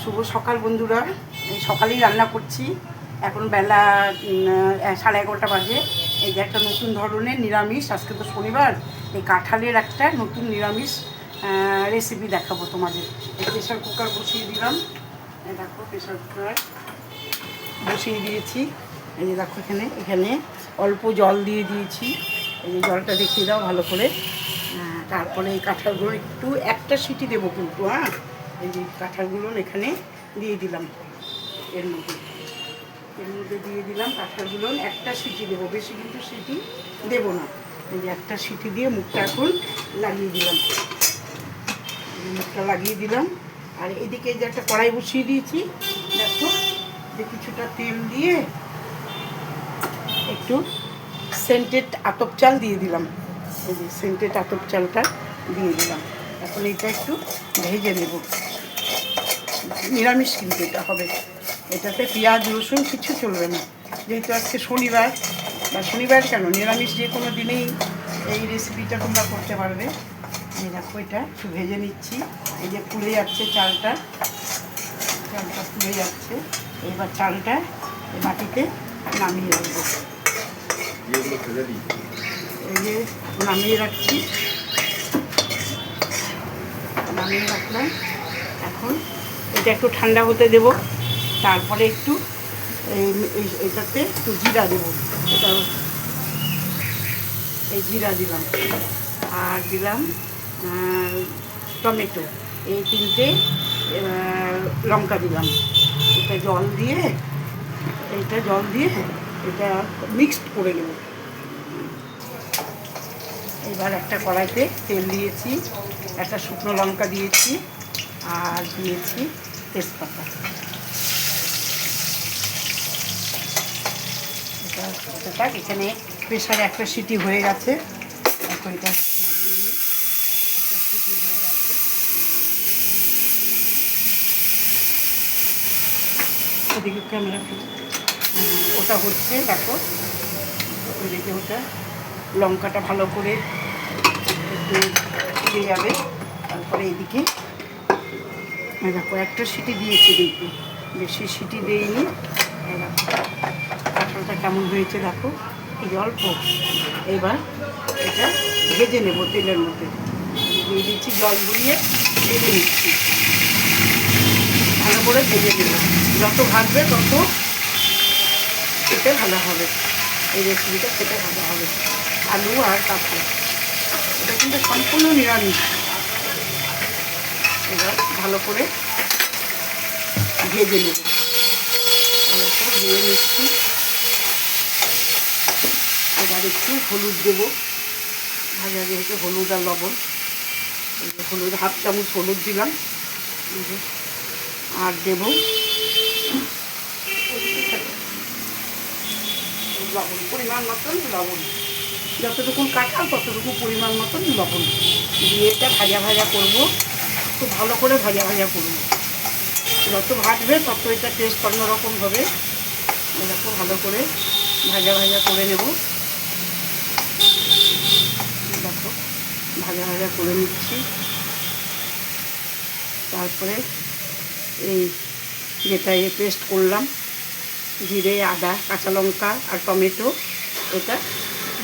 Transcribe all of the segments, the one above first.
শুভ সকাল বন্ধুরা। এই সকালেই রান্না করছি, এখন বেলা 11:30 বাজে। এই যে একটা নতুন ধরনের নিরামিষ, আজকে তো শনিবার, এই কাঁঠালের একটা নতুন নিরামিষ রেসিপি দেখাবো তোমাদের। এই প্রেশার কুকার বসিয়ে দিলাম, এই দেখো প্রেশার কুকার বসিয়ে দিয়েছি। এই যে দেখো এখানে অল্প জল দিয়ে দিয়েছি, এই যে জলটা দেখিয়ে দাও ভালো করে। তারপরে এই কাঁঠালগুলো একটু একটা সিটি দেবো কিন্তু, এই যে কাঁঠালগুলো এখানে দিয়ে দিলাম, এর মধ্যে দিয়ে দিলাম কাঁঠালগুলো। একটা সিটি দেবো, বেশি কিন্তু সিটি দেবো না। এই যে একটা সিটি দিয়ে মুখটা এখন লাগিয়ে দিলাম, মুখটা লাগিয়ে দিলাম। আর এদিকে যে একটা কড়াই বসিয়ে দিয়েছি, দেখো যে কিছুটা তেল দিয়ে একটু সেন্টেড আতপ চাল দিয়ে দিলাম। এই যে সেন্টেড আতপ চালটা দিয়ে দিলাম। এখন এটা একটু ভেজে নেব। নিরামিষ কিন্তু এটা হবে, এটাতে পেঁয়াজ রসুন কিছু চলবে না, যেহেতু আজকে শনিবার, বা শনিবার কেন, নিরামিষ যে কোনো দিনেই এই রেসিপিটা তোমরা করতে পারবে। এই দেখো এটা একটু ভেজে নিচ্ছি। এই যে ফুলে যাচ্ছে চালটা ফুলে যাচ্ছে। এবার চালটা বাটিতে নামিয়ে রাখবো, এই যে নামিয়ে রাখছি, নামিয়ে রাখলাম। এখন এটা একটু ঠান্ডা হতে দেব, তারপরে একটু এটাতে একটু জিরা দেবো। এটা এই জিরা দিলাম, আর দিলাম টমেটো, এই তিনটে লঙ্কা দিলাম। এটা জল দিয়ে এটা মিক্সড করে নেব। এবার একটা কড়াইতে তেল দিয়েছি, একটা শুকনো লঙ্কা দিয়েছি, আর দিয়েছি তেজপাতা। এটা এখানে প্রেশারে একটা সিটি হয়ে গেছে, এখন এটা নামিয়ে নিই। একটা সিটি হয়ে গেছে, ওদিকে ক্যামেরা ওটা হচ্ছে, দেখো ওইদিকে ওটা লঙ্কাটা ভালো করে একটু দিয়ে যাবে। তারপরে এইদিকে দেখো একটা সিটি দিয়েছি, দেখি বেশি সিটি দিইনি। কাঁঠালটা কেমন হয়েছে দেখো, এই অল্প। এবার এটা ভেজে নেব তেলের মধ্যে, দিয়ে দিচ্ছি জল গুলিয়ে ভেজে নিচ্ছি, ভালো করে ভেজে নেব। যত ভাজবে তত খেতে ভালো হবে, এই রেসিপিটা খেতে ভালো হবে। আলু আর কাঁঠাল, এটা কিন্তু সম্পূর্ণ নিরামিষ। এবার ভালো করে ভেজে নেব, ভালো করে ভেজে নিচ্ছি। এবার একটু হলুদ দেবো, ভাজা যেহেতু হলুদ আর লবণ, এই যে হলুদ 1/2 চামচ হলুদ দিলাম। আর দেবো লবণ, পরিমাণ মতন লবণ, যতটুকু কাঁঠাল ততটুকু পরিমাণ মতন লবণ দিয়ে এটা ভাজা করবো, খুব ভালো করে ভাজা করবো। যত ভাজবে তত এটা টেস্ট অন্যরকম হবে। দেখো ভালো করে ভাজা করে নেব, দেখো ভাজা করে নিচ্ছি। তারপরে এই যেটা পেস্ট করলাম, জিরে আদা কাঁচা লঙ্কা আর টমেটো, এটা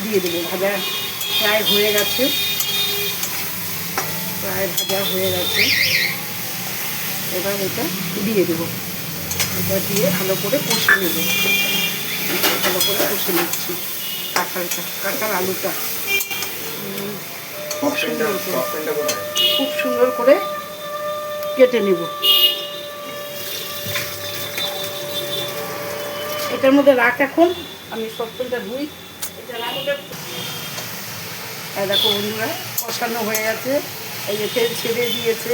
দিয়ে দেবো। ভাজা প্রায় হয়ে গেছে, এবার এটা দিয়ে দেবো। এটা দিয়ে ভালো করে কষে নেব, ভালো করে কষে নিচ্ছি কাঁঠাল আলুটা খুব সুন্দর করে কেটে নেব। এটার মধ্যে রাখ, এখন আমি সবটা ধুই। এটা দেখো বন্ধুরা, কষানো হয়ে গেছে, এই যে তেল ছেড়ে দিয়েছে,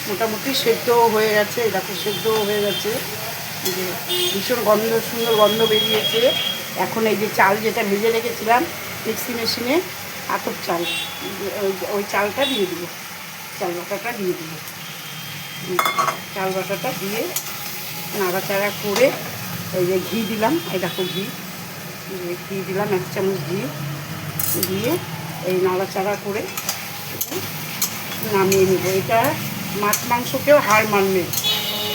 মোটামুটি সেদ্ধও হয়ে গেছে। দেখো সেদ্ধও হয়ে গেছে, যে ভীষণ সুন্দর গন্ধ বেরিয়েছে। এখন এই যে চাল যেটা ভেজে রেখেছিলাম মিক্সি মেশিনে, আতপ চাল, ওই চালটা দিয়ে দেবো, চাল বাটাটা দিয়ে দেবো। চাল বাটাটা দিয়ে নাড়াচাড়া করে, এই যে ঘি দিলাম, এই দেখো ঘি দিলাম, 1 চামচ ঘি দিয়ে এই নাড়াচাড়া করে নামিয়ে নেব। এটা মাছ মাংসকেও হার মানবে,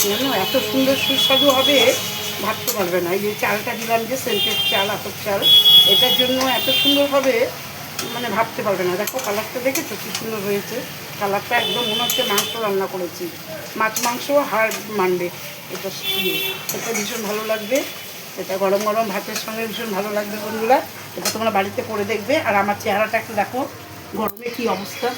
জানো এত সুন্দর সুস্বাদু হবে ভাবতে পারবে না। এই যে চালটা দিলাম, যে সেন্টেড চাল, আতপ চাল, এটার জন্য এত সুন্দর হবে মানে ভাবতে পারবে না। দেখো কালারটা দেখেছো কী সুন্দর হয়েছে, কালারটা একদম মনে হচ্ছে মাংস রান্না করেছি, মাছ মাংস হাড় মানবে। এটা এটা ভীষণ ভালো লাগবে, এটা গরম গরম ভাতের সঙ্গে ভীষণ ভালো লাগবে বন্ধুরা। এটা তোমরা বাড়িতে করে দেখবে। আর আমার চেহারাটা একটু দেখো, গরমে কী অবস্থা।